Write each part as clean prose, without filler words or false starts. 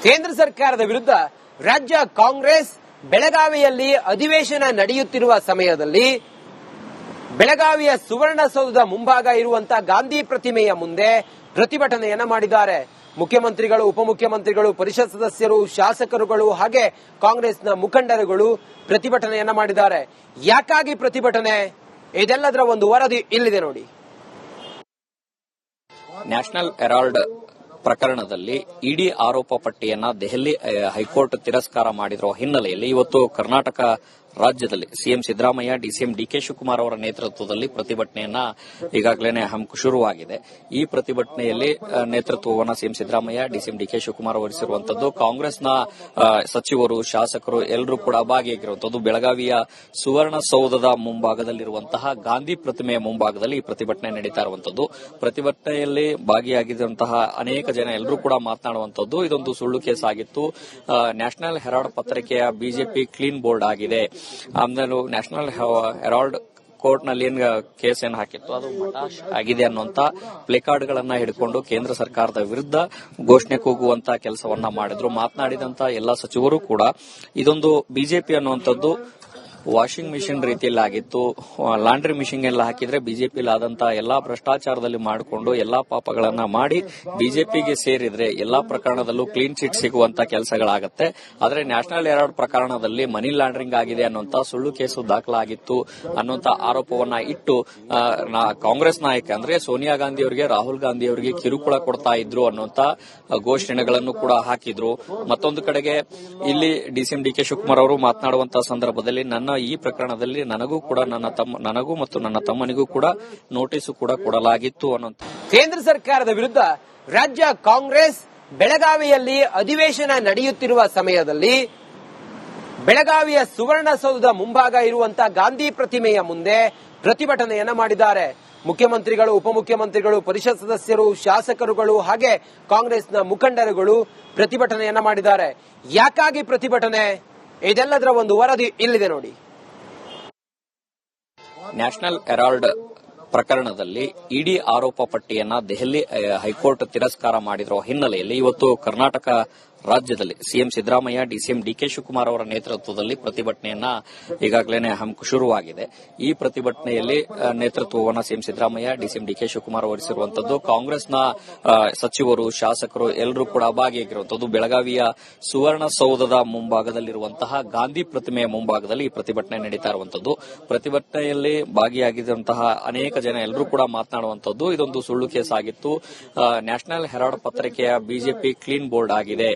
ಕೇಂದ್ರ ಸರ್ಕಾರದ ವಿರುದ್ಧ ರಾಜ್ಯ ಕಾಂಗ್ರೆಸ್ ಬೆಳಗಾವಿಯಲ್ಲಿ ಅಧಿವೇಶನ ನಡೆಯುತ್ತಿರುವ ಸಮಯದಲ್ಲಿ ಬೆಳಗಾವಿಯ ಸುವರ್ಣಸೌಧದ ಮುಂಭಾಗ ಇರುವಂತಹ ಗಾಂಧಿ ಪ್ರತಿಮೆಯ ಮುಂದೆ ಪ್ರತಿಭಟನೆಯನ್ನ ಮಾಡಿದ್ದಾರೆ. ಮುಖ್ಯಮಂತ್ರಿಗಳು, ಉಪಮುಖ್ಯಮಂತ್ರಿಗಳು, ಪರಿಷತ್ ಸದಸ್ಯರು, ಶಾಸಕರುಗಳು ಹಾಗೆ ಕಾಂಗ್ರೆಸ್ನ ಮುಖಂಡರುಗಳು ಪ್ರತಿಭಟನೆಯನ್ನ ಮಾಡಿದ್ದಾರೆ. ಯಾಕಾಗಿ ಪ್ರತಿಭಟನೆ? ಇದೆಲ್ಲದರ ಒಂದು ವರದಿ ಇಲ್ಲಿದೆ ನೋಡಿ. ನ್ಯಾಷನಲ್ ಹೆರಾಲ್ಡ್ ಪ್ರಕರಣದಲ್ಲಿ ಇಡಿ ಆರೋಪ ಪಟ್ಟಿಯನ್ನ ದೆಹಲಿ ಹೈಕೋರ್ಟ್ ತಿರಸ್ಕಾರ ಮಾಡಿರುವ ಹಿನ್ನೆಲೆಯಲ್ಲಿ ಇವತ್ತು ಕರ್ನಾಟಕ ರಾಜ್ಯದಲ್ಲಿ ಸಿಎಂ ಸಿದ್ದರಾಮಯ್ಯ, ಡಿಸಿಎಂ ಡಿಕೆ ಶಿವಕುಮಾರ್ ಅವರ ನೇತೃತ್ವದಲ್ಲಿ ಪ್ರತಿಭಟನೆಯನ್ನ ಈಗಾಗಲೇ ಶುರುವಾಗಿದೆ. ಈ ಪ್ರತಿಭಟನೆಯಲ್ಲಿ ನೇತೃತ್ವವನ್ನು ಸಿಎಂ ಸಿದ್ದರಾಮಯ್ಯ, ಡಿಸಿಎಂ ಡಿಕೆ ಶಿವಕುಮಾರ್ ವಹಿಸಿರುವಂತದ್ದು. ಕಾಂಗ್ರೆಸ್ನ ಸಚಿವರು, ಶಾಸಕರು ಎಲ್ಲರೂ ಕೂಡ ಭಾಗಿಯಾಗಿರುವಂತದ್ದು. ಬೆಳಗಾವಿಯ ಸುವರ್ಣಸೌಧದ ಮುಂಭಾಗದಲ್ಲಿರುವಂತಹ ಗಾಂಧಿ ಪ್ರತಿಮೆಯ ಮುಂಭಾಗದಲ್ಲಿ ಈ ಪ್ರತಿಭಟನೆ ನಡೀತಾ ಇರುವಂತದ್ದು. ಪ್ರತಿಭಟನೆಯಲ್ಲಿ ಭಾಗಿಯಾಗಿದ್ದಂತಹ ಅನೇಕ ಜನ ಎಲ್ಲರೂ ಕೂಡ ಮಾತನಾಡುವಂತದ್ದು. ಇದೊಂದು ಸುಳ್ಳು ಕೇಸ್ ಆಗಿತ್ತು. ನ್ಯಾಷನಲ್ ಹೆರಾಲ್ಡ್ ಪತ್ರಿಕೆಯ ಬಿಜೆಪಿ ಕ್ಲೀನ್ ಬೋರ್ಡ್ ಆಗಿದೆ. ಆಮೇಲೆ ನ್ಯಾಷನಲ್ ಹೆರಾಲ್ಡ್ ಕೋರ್ಟ್ ನಲ್ಲಿ ಕೇಸ್ ಏನ್ ಹಾಕಿತ್ತು ಅದು ಮಟಾಶ್ ಆಗಿದೆ ಅನ್ನುವಂತ ಪ್ಲೇಕಾರ್ಡ್ ಗಳನ್ನ ಹಿಡ್ಕೊಂಡು ಕೇಂದ್ರ ಸರ್ಕಾರದ ವಿರುದ್ಧ ಘೋಷಣೆ ಕೂಗುವಂತ ಕೆಲಸವನ್ನ ಮಾಡಿದ್ರು. ಮಾತನಾಡಿದಂತ ಎಲ್ಲಾ ಸಚಿವರು ಕೂಡ ಇದೊಂದು ಬಿಜೆಪಿ ಅನ್ನುವಂಥದ್ದು ವಾಷಿಂಗ್ ಮಿಷಿನ್ ರೀತಿಯಲ್ಲಿ ಆಗಿತ್ತು. ಲಾಂಡ್ರಿ ಮಿಷಿನ್ ಎಲ್ಲ ಹಾಕಿದ್ರೆ ಬಿಜೆಪಿಲಿ ಆದಂತಹ ಎಲ್ಲಾ ಭ್ರಷ್ಟಾಚಾರದಲ್ಲಿ ಮಾಡಿಕೊಂಡು ಎಲ್ಲಾ ಪಾಪಗಳನ್ನ ಮಾಡಿ ಬಿಜೆಪಿಗೆ ಸೇರಿದ್ರೆ ಎಲ್ಲಾ ಪ್ರಕರಣದಲ್ಲೂ ಕ್ಲೀನ್ ಚಿಟ್ ಸಿಗುವಂತ ಕೆಲಸಗಳಾಗತ್ತೆ. ಆದ್ರೆ ನ್ಯಾಷನಲ್ ಹೆರಾಲ್ಡ್ ಪ್ರಕರಣದಲ್ಲಿ ಮನಿ ಲಾಂಡ್ರಿಂಗ್ ಆಗಿದೆ ಅನ್ನುವಂತ ಸುಳ್ಳು ಕೇಸು ದಾಖಲಾಗಿತ್ತು ಅನ್ನುವಂತ ಆರೋಪವನ್ನ ಇಟ್ಟು ಕಾಂಗ್ರೆಸ್ ನಾಯಕ ಅಂದ್ರೆ ಸೋನಿಯಾ ಗಾಂಧಿ ಅವರಿಗೆ, ರಾಹುಲ್ ಗಾಂಧಿ ಅವರಿಗೆ ಕಿರುಕುಳ ಕೊಡ್ತಾ ಇದ್ರು ಅನ್ನುವಂತ ಘೋಷಣೆಗಳನ್ನು ಕೂಡ ಹಾಕಿದ್ರು. ಮತ್ತೊಂದು ಕಡೆಗೆ ಇಲ್ಲಿ ಡಿಸಿಎಂ ಡಿಕೆ ಶಿವಕುಮಾರ್ ಅವರು ಮಾತನಾಡುವಂತಹ ಸಂದರ್ಭದಲ್ಲಿ ಈ ಪ್ರಕರಣದಲ್ಲಿ ನನಗೂ ಮತ್ತು ನನ್ನ ತಮ್ಮನಿಗೂ ಕೂಡ ನೋಟಿಸು ಕೂಡ ಕೊಡಲಾಗಿತ್ತು ಅನ್ನುವಂತ ಕೇಂದ್ರ ಸರ್ಕಾರದ ವಿರುದ್ಧ ರಾಜ್ಯ ಕಾಂಗ್ರೆಸ್ ಬೆಳಗಾವಿಯಲ್ಲಿ ಅಧಿವೇಶನ ನಡೆಯುತ್ತಿರುವ ಸಮಯದಲ್ಲಿ ಬೆಳಗಾವಿಯ ಸುವರ್ಣಸೌಧದ ಮುಂಭಾಗ ಇರುವಂತಹ ಗಾಂಧಿ ಪ್ರತಿಮೆಯ ಮುಂದೆ ಪ್ರತಿಭಟನೆಯನ್ನ ಮಾಡಿದ್ದಾರೆ. ಮುಖ್ಯಮಂತ್ರಿಗಳು, ಉಪಮುಖ್ಯಮಂತ್ರಿಗಳು, ಪರಿಷತ್ ಸದಸ್ಯರು, ಶಾಸಕರುಗಳು ಹಾಗೆ ಕಾಂಗ್ರೆಸ್ನ ಮುಖಂಡರುಗಳು ಪ್ರತಿಭಟನೆಯನ್ನ ಮಾಡಿದ್ದಾರೆ. ಯಾಕಾಗಿ ಪ್ರತಿಭಟನೆ? ಇದೆಲ್ಲದರ ಒಂದು ವರದಿ ಇಲ್ಲಿದೆ ನೋಡಿ. ನ್ಯಾಷನಲ್ ಹೆರಾಲ್ಡ್ ಪ್ರಕರಣದಲ್ಲಿ ಇಡಿ ಆರೋಪ ಪಟ್ಟಿಯನ್ನ ದೆಹಲಿ ಹೈಕೋರ್ಟ್ ತಿರಸ್ಕಾರ ಮಾಡಿರುವ ಹಿನ್ನೆಲೆಯಲ್ಲಿ ಇವತ್ತು ಕರ್ನಾಟಕ ರಾಜ್ಯದಲ್ಲಿ ಸಿಎಂ ಸಿದ್ದರಾಮಯ್ಯ, ಡಿಸಿಎಂ ಡಿಕೆ ಶಿವಕುಮಾರ್ ಅವರ ನೇತೃತ್ವದಲ್ಲಿ ಪ್ರತಿಭಟನೆಯನ್ನ ಈಗಾಗಲೇ ಶುರುವಾಗಿದೆ. ಈ ಪ್ರತಿಭಟನೆಯಲ್ಲಿ ನೇತೃತ್ವವನ್ನು ಸಿಎಂ ಸಿದ್ದರಾಮಯ್ಯ, ಡಿಸಿಎಂ ಡಿಕೆ ಶಿವಕುಮಾರ್ ವಹಿಸಿರುವಂತದ್ದು. ಕಾಂಗ್ರೆಸ್ನ ಸಚಿವರು, ಶಾಸಕರು ಎಲ್ಲರೂ ಕೂಡ ಭಾಗಿಯಾಗಿರುವಂತದ್ದು. ಬೆಳಗಾವಿಯ ಸುವರ್ಣಸೌಧದ ಮುಂಭಾಗದಲ್ಲಿರುವಂತಹ ಗಾಂಧಿ ಪ್ರತಿಮೆಯ ಮುಂಭಾಗದಲ್ಲಿ ಈ ಪ್ರತಿಭಟನೆ ನಡೀತಾ ಇರುವಂತದ್ದು. ಪ್ರತಿಭಟನೆಯಲ್ಲಿ ಭಾಗಿಯಾಗಿದ್ದಂತಹ ಅನೇಕ ಜನ ಎಲ್ಲರೂ ಕೂಡ ಮಾತನಾಡುವಂತದ್ದು. ಇದೊಂದು ಸುಳ್ಳು ಕೇಸ್ ಆಗಿತ್ತು. ನ್ಯಾಷನಲ್ ಹೆರಾಲ್ಡ್ ಪತ್ರಿಕೆಯ ಬಿಜೆಪಿ ಕ್ಲೀನ್ ಬೋರ್ಡ್ ಆಗಿದೆ.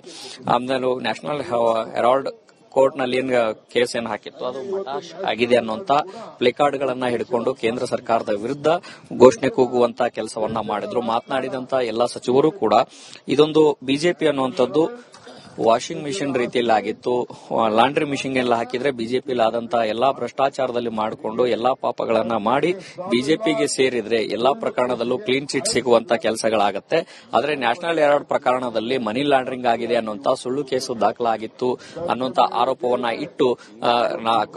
ಆಮೇಲೆ ನ್ಯಾಷನಲ್ ಹೆರಾಲ್ಡ್ ಕೋರ್ಟ್ ನಲ್ಲಿ ಕೇಸ್ ಏನ್ ಹಾಕಿತ್ತು ಅದು ಮಟಾಶ್ ಆಗಿದೆ ಅನ್ನುವಂತ ಪ್ಲೇಕಾರ್ಡ್ ಗಳನ್ನ ಹಿಡ್ಕೊಂಡು ಕೇಂದ್ರ ಸರ್ಕಾರದ ವಿರುದ್ಧ ಘೋಷಣೆ ಕೂಗುವಂತ ಕೆಲಸವನ್ನ ಮಾಡಿದ್ರು. ಮಾತನಾಡಿದಂತ ಎಲ್ಲಾ ಸಚಿವರು ಕೂಡ ಇದೊಂದು ಬಿಜೆಪಿ ಅನ್ನುವಂಥದ್ದು ವಾಷಿಂಗ್ ಮಿಷಿನ್ ರೀತಿಯಲ್ಲಿ ಆಗಿತ್ತು. ಲಾಂಡ್ರಿ ಮಿಷಿನ್ ಎಲ್ಲ ಹಾಕಿದ್ರೆ ಬಿಜೆಪಿಲಿ ಆದಂತಹ ಎಲ್ಲಾ ಭ್ರಷ್ಟಾಚಾರದಲ್ಲಿ ಮಾಡಿಕೊಂಡು ಎಲ್ಲಾ ಪಾಪಗಳನ್ನ ಮಾಡಿ ಬಿಜೆಪಿಗೆ ಸೇರಿದ್ರೆ ಎಲ್ಲಾ ಪ್ರಕರಣದಲ್ಲೂ ಕ್ಲೀನ್ ಚಿಟ್ ಸಿಗುವಂತ ಕೆಲಸಗಳಾಗತ್ತೆ. ಆದ್ರೆ ನ್ಯಾಷನಲ್ ಹೆರಾಲ್ಡ್ ಪ್ರಕರಣದಲ್ಲಿ ಮನಿ ಲಾಂಡ್ರಿಂಗ್ ಆಗಿದೆ ಅನ್ನುವಂತ ಸುಳ್ಳು ಕೇಸು ದಾಖಲಾಗಿತ್ತು ಅನ್ನುವಂತ ಆರೋಪವನ್ನ ಇಟ್ಟು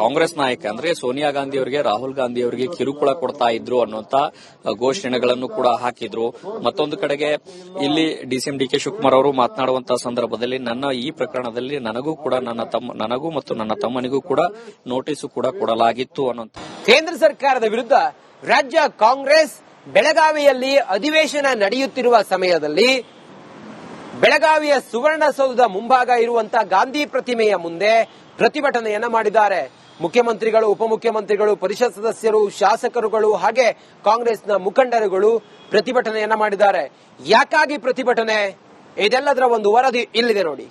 ಕಾಂಗ್ರೆಸ್ ನಾಯಕ ಅಂದ್ರೆ ಸೋನಿಯಾ ಗಾಂಧಿ ಅವರಿಗೆ, ರಾಹುಲ್ ಗಾಂಧಿ ಅವರಿಗೆ ಕಿರುಕುಳ ಕೊಡ್ತಾ ಇದ್ರು ಅನ್ನುವಂತ ಘೋಷಣೆಗಳನ್ನು ಕೂಡ ಹಾಕಿದ್ರು. ಮತ್ತೊಂದು ಕಡೆಗೆ ಇಲ್ಲಿ ಡಿಸಿಎಂ ಡಿಕೆ ಶಿವಕುಮಾರ್ ಅವರು ಮಾತನಾಡುವಂತಹ ಸಂದರ್ಭದಲ್ಲಿ ಈ ಪ್ರಕರಣದಲ್ಲಿ ನನಗೂ ಮತ್ತು ನನ್ನ ತಮ್ಮನಿಗೂ ಕೂಡ ನೋಟಿಸು ಕೂಡ ಕೊಡಲಾಗಿತ್ತು ಅನ್ನುವಂತ ಕೇಂದ್ರ ಸರ್ಕಾರದ ವಿರುದ್ಧ ರಾಜ್ಯ ಕಾಂಗ್ರೆಸ್ ಬೆಳಗಾವಿಯಲ್ಲಿ ಅಧಿವೇಶನ ನಡೆಯುತ್ತಿರುವ ಸಮಯದಲ್ಲಿ ಬೆಳಗಾವಿಯ ಸುವರ್ಣಸೌಧದ ಮುಂಭಾಗ ಇರುವಂತಹ ಗಾಂಧಿ ಪ್ರತಿಮೆಯ ಮುಂದೆ ಪ್ರತಿಭಟನೆಯನ್ನ ಮಾಡಿದ್ದಾರೆ. ಮುಖ್ಯಮಂತ್ರಿಗಳು, ಉಪಮುಖ್ಯಮಂತ್ರಿಗಳು, ಪರಿಷತ್ ಸದಸ್ಯರು, ಶಾಸಕರುಗಳು ಹಾಗೆ ಕಾಂಗ್ರೆಸ್ನ ಮುಖಂಡರುಗಳು ಪ್ರತಿಭಟನೆಯನ್ನ ಮಾಡಿದ್ದಾರೆ. ಯಾಕಾಗಿ ಪ್ರತಿಭಟನೆ? ಇದೆಲ್ಲದರ ಒಂದು ವರದಿ ಇಲ್ಲಿದೆ ನೋಡಿ.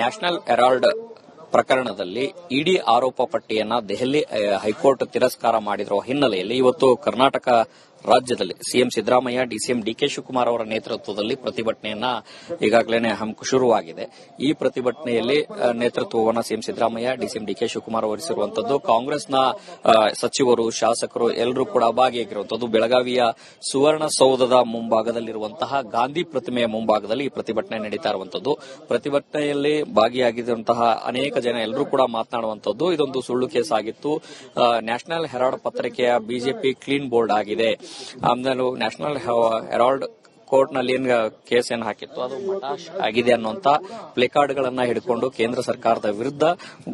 ನ್ಯಾಷನಲ್ ಹೆರಾಲ್ಡ್ ಪ್ರಕರಣದಲ್ಲಿ ಇಡಿ ಆರೋಪ ಪಟ್ಟಿಯನ್ನ ದೆಹಲಿ ಹೈಕೋರ್ಟ್ ತಿರಸ್ಕಾರ ಮಾಡಿರುವ ಹಿನ್ನೆಲೆಯಲ್ಲಿ ಇವತ್ತು ಕರ್ನಾಟಕ ರಾಜ್ಯದಲ್ಲಿ ಸಿಎಂ ಸಿದ್ದರಾಮಯ್ಯ, ಡಿಸಿಎಂ ಡಿಕೆ ಶಿವಕುಮಾರ್ ಅವರ ನೇತೃತ್ವದಲ್ಲಿ ಪ್ರತಿಭಟನೆಯನ್ನ ಈಗಾಗಲೇ ಶುರುವಾಗಿದೆ. ಈ ಪ್ರತಿಭಟನೆಯಲ್ಲಿ ನೇತೃತ್ವವನ್ನು ಸಿಎಂ ಸಿದ್ದರಾಮಯ್ಯ, ಡಿಸಿಎಂ ಡಿಕೆ ಶಿವಕುಮಾರ್ ವಹಿಸಿರುವಂತದ್ದು. ಕಾಂಗ್ರೆಸ್ನ ಸಚಿವರು, ಶಾಸಕರು ಎಲ್ಲರೂ ಕೂಡ ಭಾಗಿಯಾಗಿರುವಂತದ್ದು. ಬೆಳಗಾವಿಯ ಸುವರ್ಣಸೌಧದ ಮುಂಭಾಗದಲ್ಲಿರುವಂತಹ ಗಾಂಧಿ ಪ್ರತಿಮೆಯ ಮುಂಭಾಗದಲ್ಲಿ ಈ ಪ್ರತಿಭಟನೆ ನಡೀತಾ ಇರುವಂತದ್ದು. ಪ್ರತಿಭಟನೆಯಲ್ಲಿ ಭಾಗಿಯಾಗಿದ್ದಂತಹ ಅನೇಕ ಜನ ಎಲ್ಲರೂ ಕೂಡ ಮಾತನಾಡುವಂತದ್ದು. ಇದೊಂದು ಸುಳ್ಳು ಕೇಸ್ ಆಗಿತ್ತು. ನ್ಯಾಷನಲ್ ಹೆರಾಲ್ಡ್ ಪತ್ರಿಕೆಯ ಬಿಜೆಪಿ ಕ್ಲೀನ್ ಬೋರ್ಡ್ ಆಗಿದೆ. ಆಮೇಲೆ ನ್ಯಾಷನಲ್ ಹೆರಾಲ್ಡ್ ಕೋರ್ಟ್ ನಲ್ಲಿ ಏನ್ ಕೇಸ್ ಏನ್ ಹಾಕಿತ್ತು ಅದು ಮಟಾಶ್ ಆಗಿದೆ ಅನ್ನುವಂತ ಪ್ಲೇಕಾರ್ಡ್ ಗಳನ್ನ ಹಿಡ್ಕೊಂಡು ಕೇಂದ್ರ ಸರ್ಕಾರದ ವಿರುದ್ಧ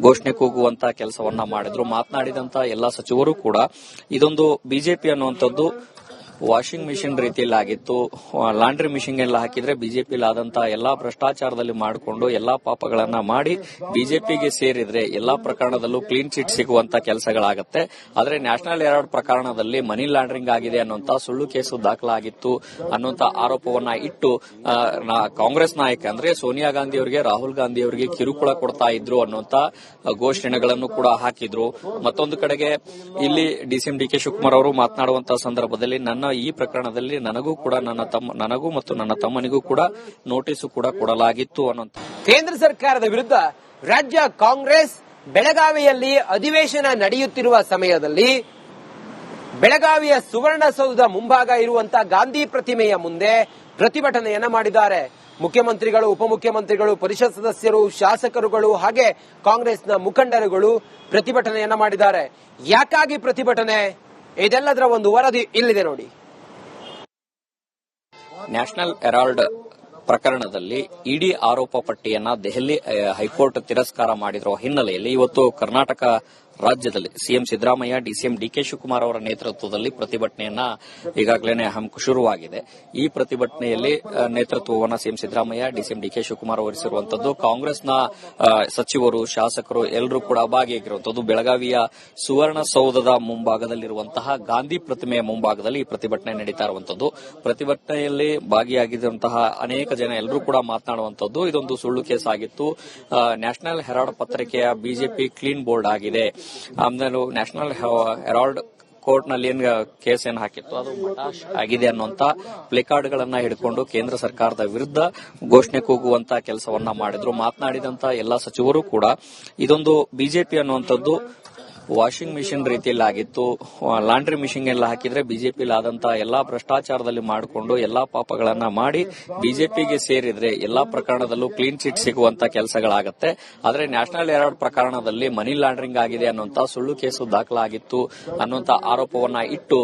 ಘೋಷಣೆ ಕೂಗುವಂತ ಕೆಲಸವನ್ನ ಮಾಡಿದ್ರು. ಮಾತನಾಡಿದಂತ ಎಲ್ಲಾ ಸಚಿವರು ಕೂಡ ಇದೊಂದು ಬಿಜೆಪಿ ಅನ್ನುವಂಥದ್ದು ವಾಷಿಂಗ್ ಮಿಷಿನ್ ರೀತಿಯಲ್ಲಿ ಆಗಿತ್ತು. ಲಾಂಡ್ರಿ ಮಿಷಿನ್ ಎಲ್ಲ ಹಾಕಿದ್ರೆ ಬಿಜೆಪಿಯಲ್ಲಿ ಆದಂತಹ ಎಲ್ಲಾ ಭ್ರಷ್ಟಾಚಾರದಲ್ಲಿ ಮಾಡಿಕೊಂಡು ಎಲ್ಲಾ ಪಾಪಗಳನ್ನ ಮಾಡಿ ಬಿಜೆಪಿಗೆ ಸೇರಿದ್ರೆ ಎಲ್ಲಾ ಪ್ರಕರಣದಲ್ಲೂ ಕ್ಲೀನ್ ಚಿಟ್ ಸಿಗುವಂತ ಕೆಲಸಗಳಾಗತ್ತೆ. ಆದ್ರೆ ನ್ಯಾಷನಲ್ ಹೆರಾಲ್ಡ್ ಪ್ರಕರಣದಲ್ಲಿ ಮನಿ ಲಾಂಡ್ರಿಂಗ್ ಆಗಿದೆ ಅನ್ನುವಂತ ಸುಳ್ಳು ಕೇಸು ದಾಖಲಾಗಿತ್ತು ಅನ್ನುವಂತ ಆರೋಪವನ್ನ ಇಟ್ಟು ಕಾಂಗ್ರೆಸ್ ನಾಯಕ ಅಂದ್ರೆ ಸೋನಿಯಾ ಗಾಂಧಿ ಅವರಿಗೆ, ರಾಹುಲ್ ಗಾಂಧಿ ಅವರಿಗೆ ಕಿರುಕುಳ ಕೊಡ್ತಾ ಇದ್ರು ಅನ್ನುವಂತ ಘೋಷಣೆಗಳನ್ನು ಕೂಡ ಹಾಕಿದ್ರು. ಮತ್ತೊಂದು ಕಡೆಗೆ ಇಲ್ಲಿ ಡಿಸಿಎಂ ಡಿಕೆ ಶಿವಕುಮಾರ್ ಅವರು ಮಾತನಾಡುವಂತಹ ಸಂದರ್ಭದಲ್ಲಿ ಈ ಪ್ರಕರಣದಲ್ಲಿ ನನಗೂ ಮತ್ತು ನನ್ನ ತಮ್ಮನಿಗೂ ಕೂಡ ನೋಟಿಸ್ ಕೂಡ ಕೊಡಲಾಗಿತ್ತು ಅನ್ನುವಂತ ಕೇಂದ್ರ ಸರ್ಕಾರದ ವಿರುದ್ಧ ರಾಜ್ಯ ಕಾಂಗ್ರೆಸ್ ಬೆಳಗಾವಿಯಲ್ಲಿ ಅಧಿವೇಶನ ನಡೆಯುತ್ತಿರುವ ಸಮಯದಲ್ಲಿ ಬೆಳಗಾವಿಯ ಸುವರ್ಣಸೌಧದ ಮುಂಭಾಗ ಇರುವಂತಹ ಗಾಂಧಿ ಪ್ರತಿಮೆಯ ಮುಂದೆ ಪ್ರತಿಭಟನೆಯನ್ನ ಮಾಡಿದ್ದಾರೆ. ಮುಖ್ಯಮಂತ್ರಿಗಳು, ಉಪಮುಖ್ಯಮಂತ್ರಿಗಳು, ಪರಿಷತ್ ಸದಸ್ಯರು, ಶಾಸಕರುಗಳು ಹಾಗೆ ಕಾಂಗ್ರೆಸ್ನ ಮುಖಂಡರುಗಳು ಪ್ರತಿಭಟನೆಯನ್ನ ಮಾಡಿದ್ದಾರೆ. ಯಾಕಾಗಿ ಪ್ರತಿಭಟನೆ? ಇದೆಲ್ಲದರ ಒಂದು ವರದಿ ಇಲ್ಲಿದೆ ನೋಡಿ. ನ್ಯಾಷನಲ್ ಹೆರಾಲ್ಡ್ ಪ್ರಕರಣದಲ್ಲಿ ಇಡಿ ಆರೋಪ ಪಟ್ಟಿಯನ್ನ ದೆಹಲಿ ಹೈಕೋರ್ಟ್ ತಿರಸ್ಕಾರ ಮಾಡಿರುವ ಹಿನ್ನೆಲೆಯಲ್ಲಿ ಇವತ್ತು ಕರ್ನಾಟಕ ರಾಜ್ಯದಲ್ಲಿ ಸಿಎಂ ಸಿದ್ದರಾಮಯ್ಯ, ಡಿಸಿಎಂ ಡಿಕೆ ಶಿವಕುಮಾರ್ ಅವರ ನೇತೃತ್ವದಲ್ಲಿ ಪ್ರತಿಭಟನೆಯನ್ನ ಈಗಾಗಲೇ ಶುರುವಾಗಿದೆ. ಈ ಪ್ರತಿಭಟನೆಯಲ್ಲಿ ನೇತೃತ್ವವನ್ನು ಸಿಎಂ ಸಿದ್ದರಾಮಯ್ಯ, ಡಿಸಿಎಂ ಡಿಕೆ ಶಿವಕುಮಾರ್ ವಹಿಸಿರುವಂತದ್ದು. ಕಾಂಗ್ರೆಸ್ನ ಸಚಿವರು, ಶಾಸಕರು ಎಲ್ಲರೂ ಕೂಡ ಭಾಗಿಯಾಗಿರುವಂತದ್ದು. ಬೆಳಗಾವಿಯ ಸುವರ್ಣಸೌಧದ ಮುಂಭಾಗದಲ್ಲಿರುವಂತಹ ಗಾಂಧಿ ಪ್ರತಿಮೆಯ ಮುಂಭಾಗದಲ್ಲಿ ಈ ಪ್ರತಿಭಟನೆ ನಡೀತಾ ಇರುವಂತದ್ದು. ಪ್ರತಿಭಟನೆಯಲ್ಲಿ ಭಾಗಿಯಾಗಿದ್ದಂತಹ ಅನೇಕ ಜನ ಎಲ್ಲರೂ ಕೂಡ ಮಾತನಾಡುವಂತದ್ದು ಇದೊಂದು ಸುಳ್ಳು ಕೇಸ್ ಆಗಿತ್ತು. ನ್ಯಾಷನಲ್ ಹೆರಾಲ್ಡ್ ಪತ್ರಿಕೆಯ ಬಿಜೆಪಿ ಕ್ಲೀನ್ ಬೋರ್ಡ್ ಆಗಿದೆ. ಆಮೇಲೆ ನ್ಯಾಷನಲ್ ಹೆರಾಲ್ಡ್ ಕೋರ್ಟ್ ನಲ್ಲಿ ಏನ್ ಕೇಸ್ ಏನ್ ಹಾಕಿತ್ತು ಅದು ಮಟಾಶ್ ಆಗಿದೆ ಅನ್ನುವಂತ ಪ್ಲೇಕಾರ್ಡ್ ಗಳನ್ನ ಹಿಡ್ಕೊಂಡು ಕೇಂದ್ರ ಸರ್ಕಾರದ ವಿರುದ್ಧ ಘೋಷಣೆ ಕೂಗುವಂತ ಕೆಲಸವನ್ನ ಮಾಡಿದ್ರು. ಮಾತನಾಡಿದಂತ ಎಲ್ಲಾ ಸಚಿವರು ಕೂಡ ಇದೊಂದು ಬಿಜೆಪಿ ಅನ್ನುವಂಥದ್ದು ವಾಷಿಂಗ್ ಮಿಷಿನ್ ರೀತಿಯಲ್ಲಿ ಆಗಿತ್ತು. ಲಾಂಡ್ರಿ ಮಿಷಿನ್ ಎಲ್ಲ ಹಾಕಿದ್ರೆ ಬಿಜೆಪಿಯಲ್ಲಿ ಆದಂತಹ ಎಲ್ಲಾ ಭ್ರಷ್ಟಾಚಾರದಲ್ಲಿ ಮಾಡಿಕೊಂಡು ಎಲ್ಲಾ ಪಾಪಗಳನ್ನ ಮಾಡಿ ಬಿಜೆಪಿಗೆ ಸೇರಿದ್ರೆ ಎಲ್ಲಾ ಪ್ರಕರಣದಲ್ಲೂ ಕ್ಲೀನ್ ಚಿಟ್ ಸಿಗುವಂತ ಕೆಲಸಗಳಾಗತ್ತೆ. ಆದ್ರೆ ನ್ಯಾಷನಲ್ ಹೆರಾಲ್ಡ್ ಪ್ರಕರಣದಲ್ಲಿ ಮನಿ ಲಾಂಡ್ರಿಂಗ್ ಆಗಿದೆ ಅನ್ನುವಂತ ಸುಳ್ಳು ಕೇಸು ದಾಖಲಾಗಿತ್ತು ಅನ್ನುವಂತ ಆರೋಪವನ್ನ ಇಟ್ಟು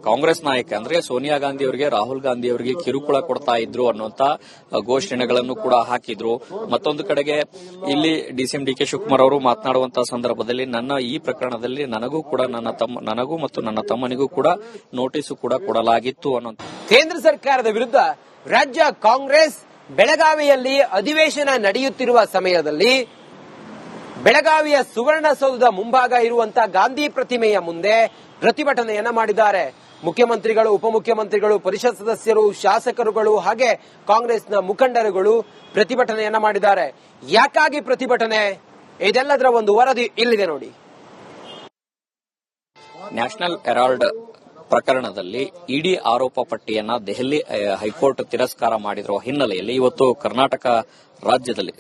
ಕಾಂಗ್ರೆಸ್ ನಾಯಕ ಅಂದ್ರೆ ಸೋನಿಯಾ ಗಾಂಧಿ ಅವರಿಗೆ, ರಾಹುಲ್ ಗಾಂಧಿ ಅವರಿಗೆ ಕಿರುಕುಳ ಕೊಡ್ತಾ ಇದ್ರು ಅನ್ನುವಂತ ಘೋಷಣೆಗಳನ್ನು ಕೂಡ ಹಾಕಿದ್ರು. ಮತ್ತೊಂದು ಕಡೆಗೆ ಇಲ್ಲಿ ಡಿಸಿಎಂ ಡಿಕೆ ಶಿವಕುಮಾರ್ ಅವರು ಮಾತನಾಡುವಂತಹ ಸಂದರ್ಭದಲ್ಲಿ ಈ ಪ್ರಕರಣದಲ್ಲಿ ನನಗೂ ಮತ್ತು ನನ್ನ ತಮ್ಮನಿಗೂ ಕೂಡ ನೋಟಿಸ್ ಕೂಡ ಕೊಡಲಾಗಿತ್ತು ಅನ್ನುವಂತ ಕೇಂದ್ರ ಸರ್ಕಾರದ ವಿರುದ್ಧ ರಾಜ್ಯ ಕಾಂಗ್ರೆಸ್ ಬೆಳಗಾವಿಯಲ್ಲಿ ಅಧಿವೇಶನ ನಡೆಯುತ್ತಿರುವ ಸಮಯದಲ್ಲಿ ಬೆಳಗಾವಿಯ ಸುವರ್ಣಸೌಧದ ಮುಂಭಾಗ ಇರುವಂತಹ ಗಾಂಧಿ ಪ್ರತಿಮೆಯ ಮುಂದೆ ಪ್ರತಿಭಟನೆಯನ್ನ ಮಾಡಿದ್ದಾರೆ. ಮುಖ್ಯಮಂತ್ರಿಗಳು, ಉಪಮುಖ್ಯಮಂತ್ರಿಗಳು, ಪರಿಷತ್ ಸದಸ್ಯರು, ಶಾಸಕರುಗಳು ಹಾಗೆ ಕಾಂಗ್ರೆಸ್ನ ಮುಖಂಡರುಗಳು ಪ್ರತಿಭಟನೆಯನ್ನ ಮಾಡಿದ್ದಾರೆ. ಯಾಕಾಗಿ ಪ್ರತಿಭಟನೆ? ಇದೆಲ್ಲದರ ಒಂದು ವರದಿ ಇಲ್ಲಿದೆ ನೋಡಿ. ನ್ಯಾಷನಲ್ ಹೆರಾಲ್ಡ್ ಪ್ರಕರಣದಲ್ಲಿ ಇಡಿ ಆರೋಪ ಪಟ್ಟಿಯನ್ನ ದೆಹಲಿ ಹೈಕೋರ್ಟ್ ತಿರಸ್ಕಾರ ಮಾಡಿರುವ ಹಿನ್ನೆಲೆಯಲ್ಲಿ ಇವತ್ತು ಕರ್ನಾಟಕ ರಾಜ್ಯದಲ್ಲಿ